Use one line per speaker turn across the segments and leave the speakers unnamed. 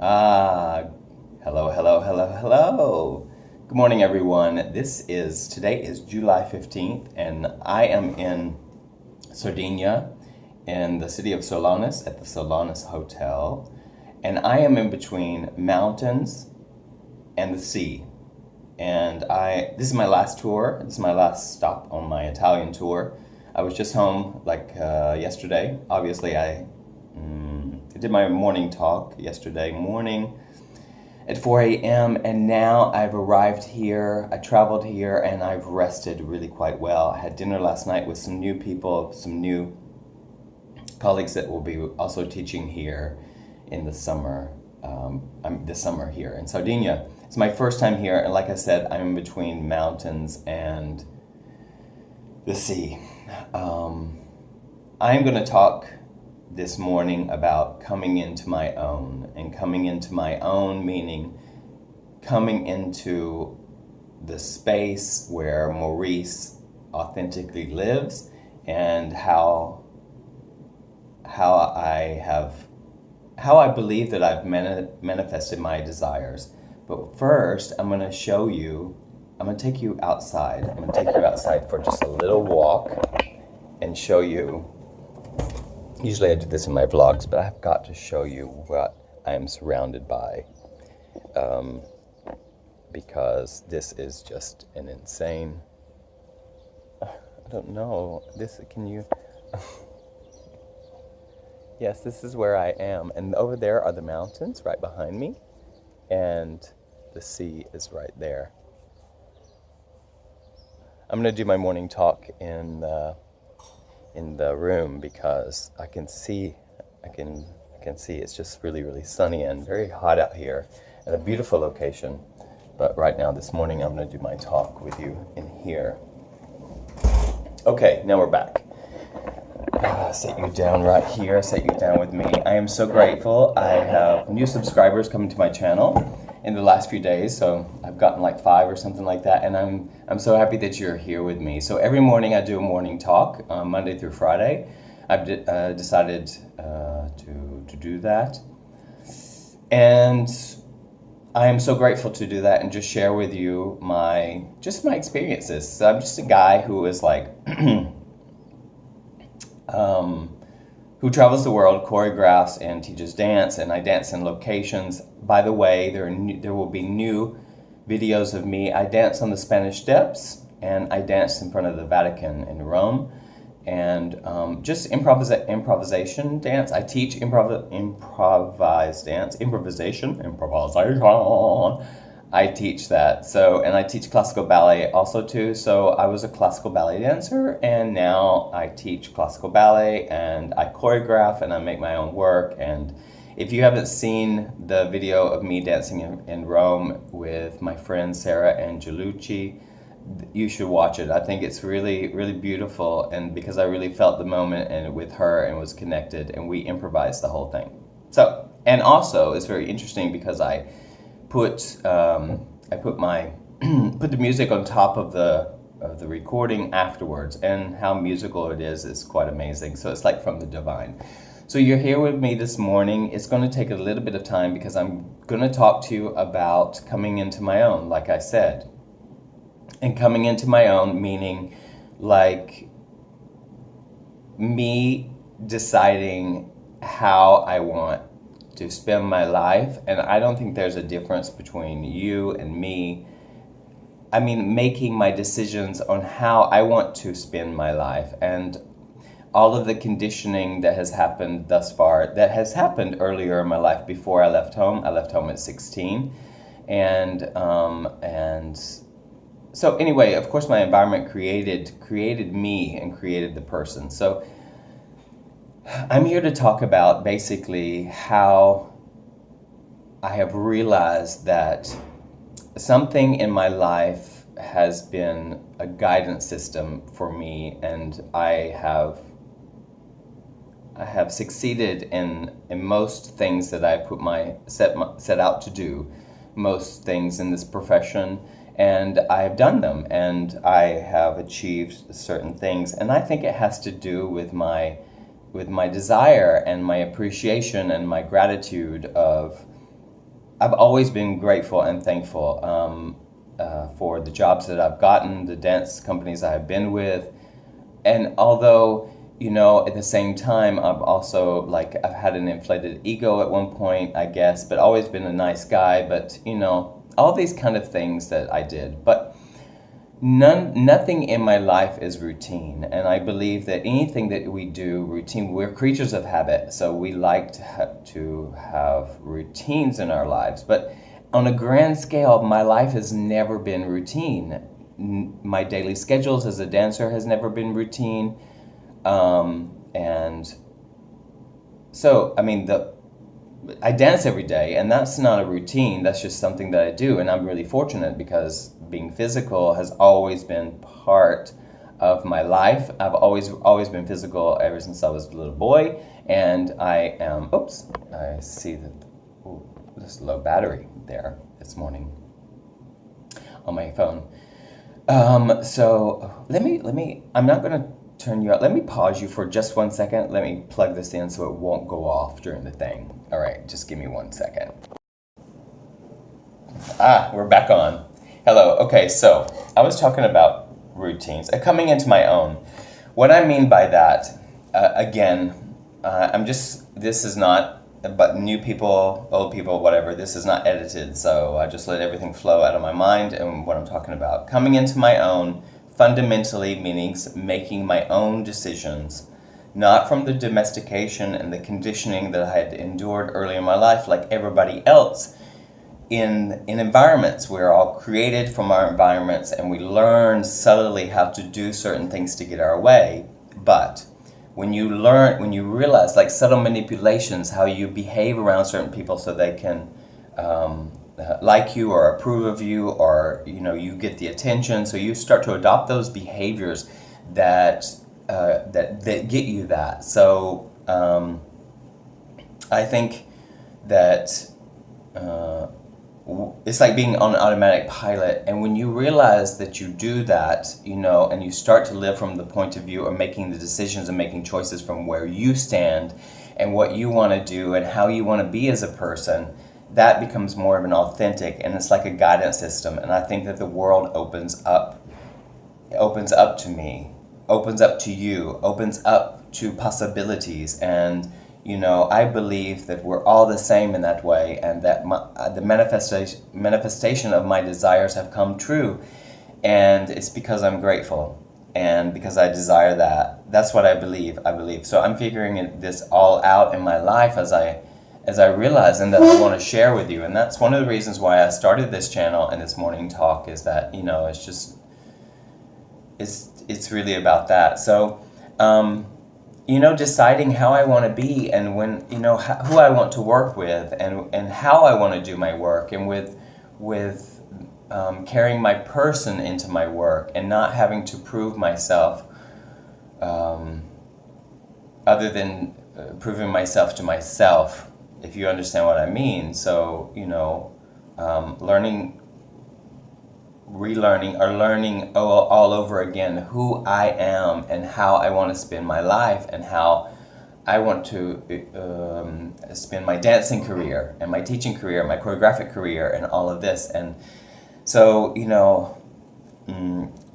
Ah, hello. Good morning, everyone. Today is July 15th, and I am in Sardinia, in the city of Solanas, at the Solanas Hotel. And I am in between mountains and the sea. And this is my last tour. This is my last stop on my Italian tour. I was just home yesterday. Obviously, I did my morning talk yesterday morning at 4 a.m. and now I've arrived here. I traveled here and I've rested really quite well. I had dinner last night with some new people, some new colleagues that will be also teaching here in the summer. This summer here in Sardinia. It's my first time here, and like I said, I'm in between mountains and the sea. I'm going to talk this morning about coming into my own, and coming into my own meaning coming into the space where Maurice authentically lives, and how I believe that I've manifested my desires. But first, I'm going to take you outside. I'm going to take you outside for just a little walk and show you. Usually I do this in my vlogs, but I've got to show you what I am surrounded by, because this is just an insane, I don't know, yes, this is where I am, and over there are the mountains right behind me, and the sea is right there. I'm going to do my morning talk in the room because I can see it's just really, really sunny and very hot out here at a beautiful location. But right now, this morning, I'm going to do my talk with you in here. Okay, now we're back. Set you down right here, set you down with me. I am so grateful. I have new subscribers coming to my channel in the last few days, so I've gotten like 5 or something like that, and I'm so happy that you're here with me. So every morning I do a morning talk, Monday through Friday. I've decided to do that, and I am so grateful to do that and just share with you my experiences. So I'm just a guy who is like who travels the world, choreographs and teaches dance, and I dance in locations. By the way, there will be new videos of me. I dance on the Spanish Steps, and I danced in front of the Vatican in Rome, and just improvisation dance. I teach improvised dance, improvisation. I teach that. And I teach classical ballet also too. So I was a classical ballet dancer, and now I teach classical ballet, and I choreograph, and I make my own work. And if you haven't seen the video of me dancing in Rome with my friend Sarah Angelucci, you should watch it. I think it's really, really beautiful, and because I really felt the moment and with her and was connected, and we improvised the whole thing. So, and also it's very interesting because I put the music on top of the recording afterwards, and how musical it is quite amazing. So it's like from the divine. So you're here with me this morning. It's going to take a little bit of time because I'm going to talk to you about coming into my own, like I said. And coming into my own meaning like me deciding how I want to spend my life. And I don't think there's a difference between you and me. I mean, making my decisions on how I want to spend my life, and all of the conditioning that has happened thus far, that has happened earlier in my life before I left home. I left home at 16. And so anyway, of course, my environment created me and created the person. So I'm here to talk about basically how I have realized that something in my life has been a guidance system for me, and I have succeeded in most things that I set out to do, most things in this profession, and I have done them, and I have achieved certain things, and I think it has to do with my desire and my appreciation and my gratitude of I've always been grateful and thankful for the jobs that I've gotten, the dance companies I've been with. And although, at the same time, I've also, I've had an inflated ego at one point, I guess, but always been a nice guy. But, all these kind of things that I did. But nothing in my life is routine. And I believe that anything that we do, routine, we're creatures of habit. So we like to have routines in our lives. But on a grand scale, my life has never been routine. My daily schedules as a dancer has never been routine. And so, I dance every day, and that's not a routine. That's just something that I do. And I'm really fortunate because being physical has always been part of my life. I've always been physical ever since I was a little boy. And I am, I see that, there's low battery there this morning on my phone. So let me, I'm not going to turn you out. Let me pause you for just 1 second. Let me plug this in so it won't go off during the thing. All right, just give me 1 second. We're back on. Hello. Okay, so I was talking about routines, coming into my own. What I mean by that, this is not, but new people, old people, whatever, this is not edited, so I just let everything flow out of my mind and what I'm talking about. Coming into my own fundamentally means making my own decisions, not from the domestication and the conditioning that I had endured early in my life like everybody else. In environments, we're all created from our environments and we learn subtly how to do certain things to get our way. But when you realize, like subtle manipulations, how you behave around certain people so they can like you or approve of you, or you get the attention, so you start to adopt those behaviors that get you that. So I think that it's like being on an automatic pilot, and when you realize that you do that, and you start to live from the point of view of making the decisions and making choices from where you stand and what you want to do and how you want to be as a person, that becomes more of an authentic, and it's like a guidance system. And I think that the world opens up to me, opens up to you, opens up to possibilities. And I believe that we're all the same in that way, and that the manifestation of my desires have come true. And it's because I'm grateful and because I desire that. That's what I believe. So I'm figuring this all out in my life as I realize, and that I want to share with you. And that's one of the reasons why I started this channel and this morning talk, is that, it's really about that. So, deciding how I want to be, and when, who I want to work with, and how I want to do my work, and with carrying my person into my work, and not having to prove myself other than proving myself to myself, if you understand what I mean. So, relearning or learning all over again who I am and how I want to spend my life, and how I want to spend my dancing career and my teaching career, my choreographic career, and all of this. And so,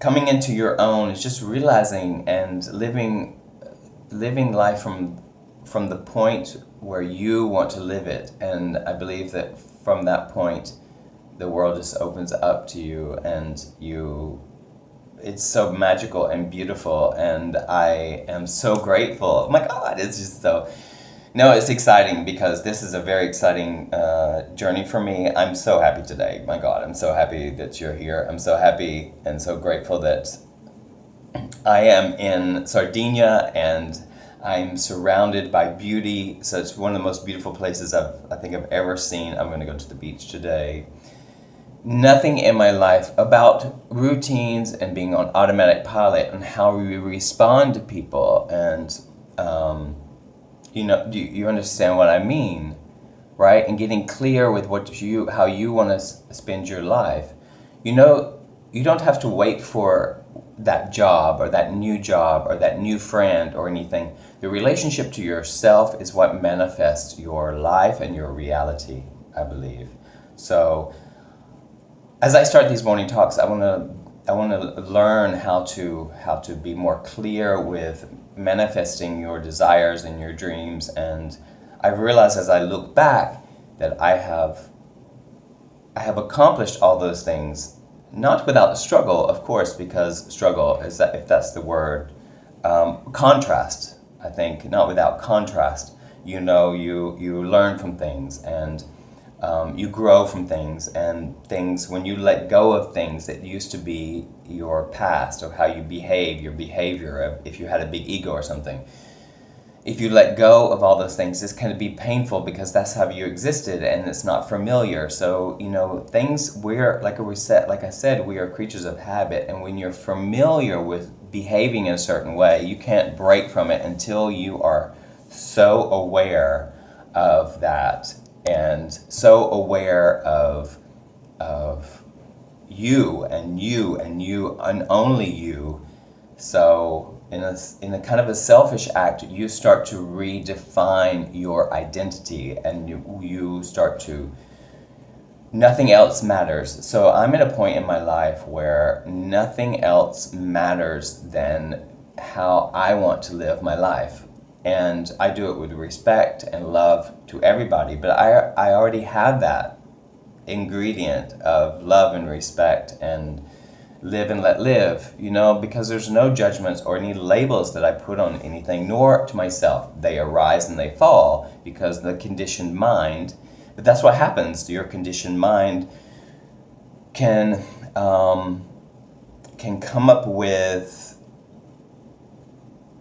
coming into your own is just realizing and living life from the point where you want to live it. And I believe that from that point, the world just opens up to you, and it's so magical and beautiful, and I am so grateful. Oh my God, it's just so, it's exciting, because this is a very exciting journey for me. I'm so happy today. My God, I'm so happy that you're here. I'm so happy and so grateful that I am in Sardinia, and I'm surrounded by beauty. So it's one of the most beautiful places I think I've ever seen. I'm going to go to the beach today. Nothing in my life about routines and being on automatic pilot and how we respond to people. And, do you understand what I mean, right? And getting clear with how you want to spend your life. You don't have to wait for that job or that new job or that new friend or anything. The relationship to yourself is what manifests your life and your reality, I believe. So as I start these morning talks, I want to learn how to be more clear with manifesting your desires and your dreams. And I've realized as I look back that I have accomplished all those things, not without struggle, of course, because struggle is that, if that's the word, contrast. I think not without contrast. You learn from things, and you grow from things, and things, when you let go of things that used to be your past, or how you behave, your behavior, if you had a big ego or something. If you let go of all those things, this can be painful because that's how you existed and it's not familiar. So, things, like I said, we are creatures of habit. And when you're familiar with behaving in a certain way, you can't break from it until you are so aware of that, and so aware of you and you and you and only you. So in a kind of a selfish act, you start to redefine your identity, and you start to, nothing else matters. So I'm at a point in my life where nothing else matters than how I want to live my life. And I do it with respect and love to everybody, but I already have that ingredient of love and respect and live and let live, because there's no judgments or any labels that I put on anything, nor to myself. They arise and they fall because the conditioned mind, but that's what happens. Your conditioned mind can come up with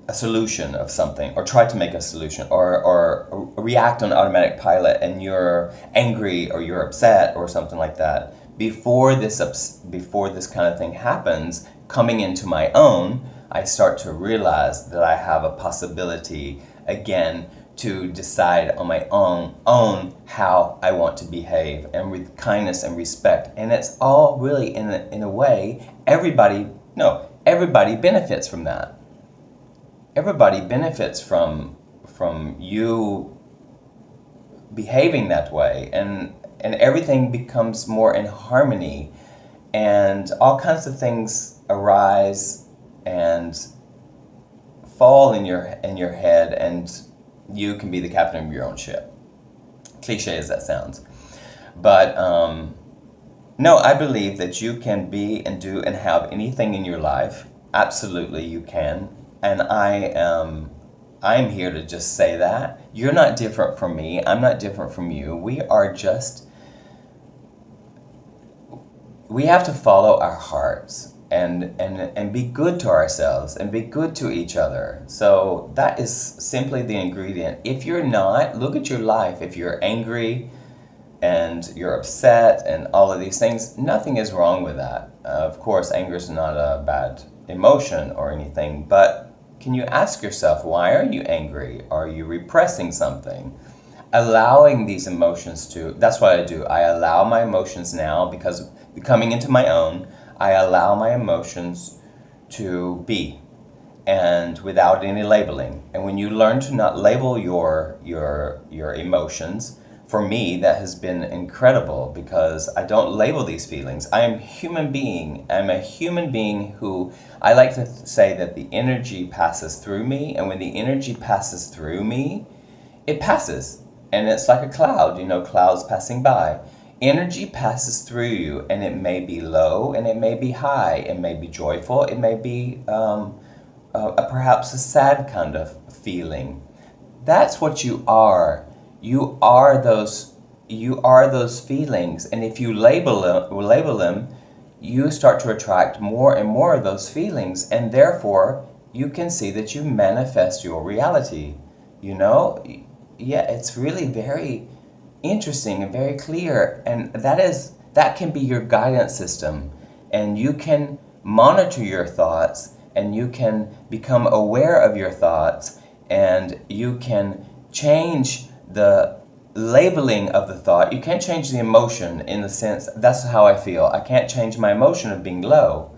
a solution of something, or try to make a solution, or react on automatic pilot, and you're angry or you're upset or something like that. Before this kind of thing happens, coming into my own, I start to realize that I have a possibility again to decide on my own how I want to behave, and with kindness and respect. And it's all really, in a way, everybody benefits from that. Everybody benefits from you behaving that way, and everything becomes more in harmony, and all kinds of things arise and fall in your head, and you can be the captain of your own ship. Cliche as that sounds, but no, I believe that you can be and do and have anything in your life. Absolutely, you can. And I'm here to just say that. You're not different from me. I'm not different from you. We have to follow our hearts and be good to ourselves and be good to each other. So that is simply the ingredient. If you're not, look at your life. If you're angry and you're upset and all of these things, nothing is wrong with that. Of course, anger is not a bad emotion or anything, but can you ask yourself, why are you angry? Are you repressing something? Allowing these emotions that's what I do. I allow my emotions now, because coming into my own, I allow my emotions to be, and without any labeling. And when you learn to not label your emotions, for me, that has been incredible, because I don't label these feelings. I am a human being. I'm a human being who, I like to say that the energy passes through me, and when the energy passes through me, it passes. And it's like a cloud, clouds passing by. Energy passes through you, and it may be low, and it may be high. It may be joyful. It may be perhaps a sad kind of feeling. That's what you are. You are those feelings, and if you label them, you start to attract more and more of those feelings, and therefore you can see that you manifest your reality. Yeah, it's really very interesting and very clear, and that can be your guidance system, and you can monitor your thoughts, and you can become aware of your thoughts, and you can change the labeling of the thought. You can't change the emotion, in the sense, that's how I feel. I can't change my emotion of being low.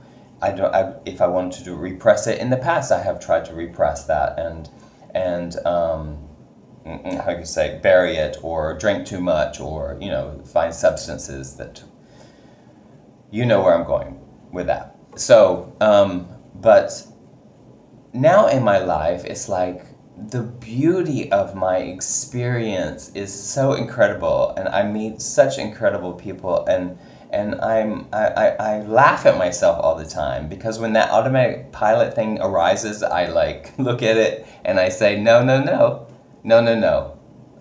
If I wanted to repress it in the past, I have tried to repress that, and how you say, bury it or drink too much or, find substances that, you know where I'm going with that. So, but now in my life, it's like the beauty of my experience is so incredible, and I meet such incredible people, and I laugh at myself all the time, because when that automatic pilot thing arises, I like look at it and I say, no,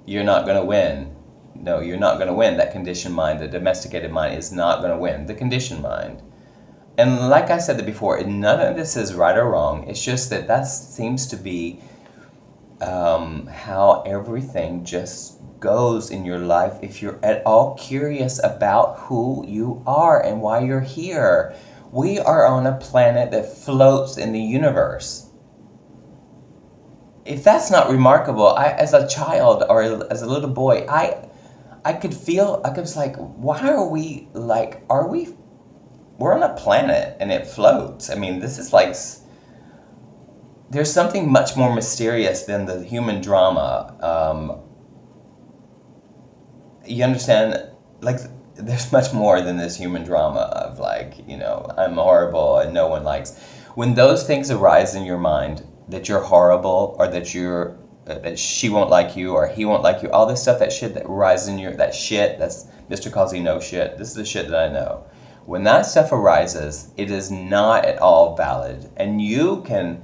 you're not going to win. No, you're not going to win. That conditioned mind, the domesticated mind, is not going to win. The conditioned mind. And like I said before, none of this is right or wrong. It's just that seems to be how everything just goes in your life if you're at all curious about who you are and why you're here. We are on a planet that floats in the universe. If that's not remarkable, as a child or as a little boy, I could feel, I was like, why are we like, we're on a planet and it floats. I mean, this is like, there's something much more mysterious than the human drama. You understand? Like, there's much more than this human drama of like, I'm horrible and no one likes. When those things arise in your mind, that you're horrible, or that that she won't like you, or he won't like you, all this stuff, that shit that arises in that's Mr. calls you no shit. This is the shit that I know. When that stuff arises, it is not at all valid. And you can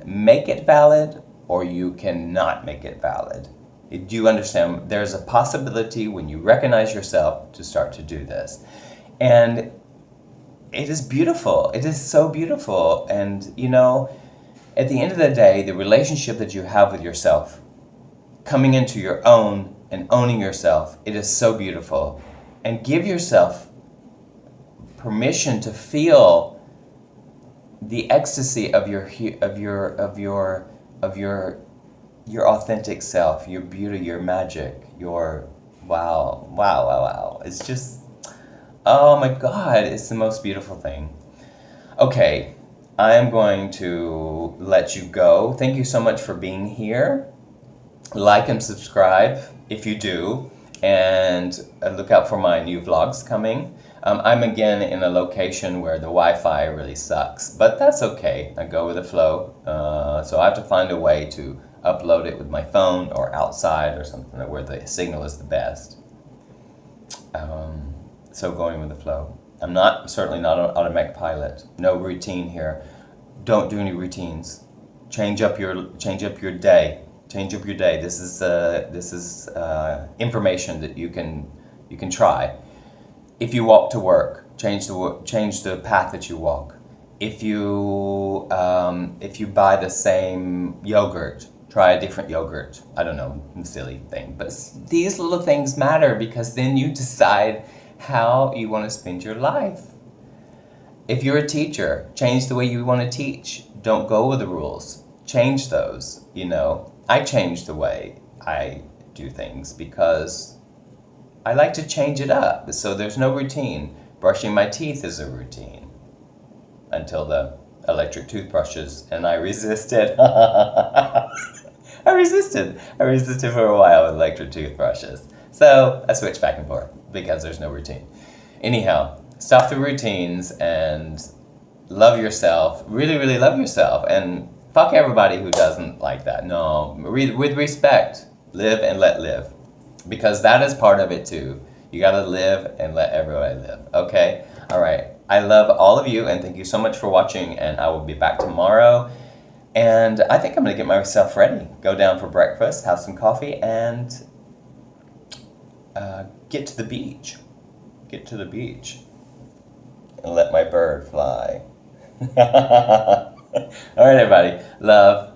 make it valid, or you cannot make it valid. Do you understand? There's a possibility when you recognize yourself to start to do this. And it is beautiful. It is so beautiful. And, at the end of the day, the relationship that you have with yourself, coming into your own and owning yourself, it is so beautiful. And give yourself permission to feel the ecstasy of your authentic self, your beauty, your magic, your wow. It's just, oh my God, it's the most beautiful thing. Okay, I am going to let you go. Thank you so much for being here. Like and subscribe if you do, and look out for my new vlogs coming. I'm again in a location where the Wi-Fi really sucks, but that's okay. I go with the flow. So I have to find a way to upload it with my phone or outside or something where the signal is the best. So going with the flow. I'm certainly not an automatic pilot. No routine here. Don't do any routines. Change up your day. Change up your day. This is information that you can try. If you walk to work, change the path that you walk. If you buy the same yogurt, try a different yogurt. I don't know, silly thing, but these little things matter, because then you decide how you want to spend your life. If you're a teacher, change the way you want to teach. Don't go with the rules. Change those. I change the way I do things because I like to change it up. So there's no routine. Brushing my teeth is a routine until the electric toothbrushes, and I resisted. I resisted for a while with electric toothbrushes. So I switched back and forth because there's no routine. Anyhow, stop the routines and love yourself. Really, really love yourself. And fuck everybody who doesn't like that. No, with respect. Live and let live. Because that is part of it too. You gotta live and let everybody live. Okay? Alright. I love all of you, and thank you so much for watching, and I will be back tomorrow. And I think I'm gonna get myself ready. Go down for breakfast, have some coffee, and get to the beach. Get to the beach. And let my bird fly. Alright, everybody. Love.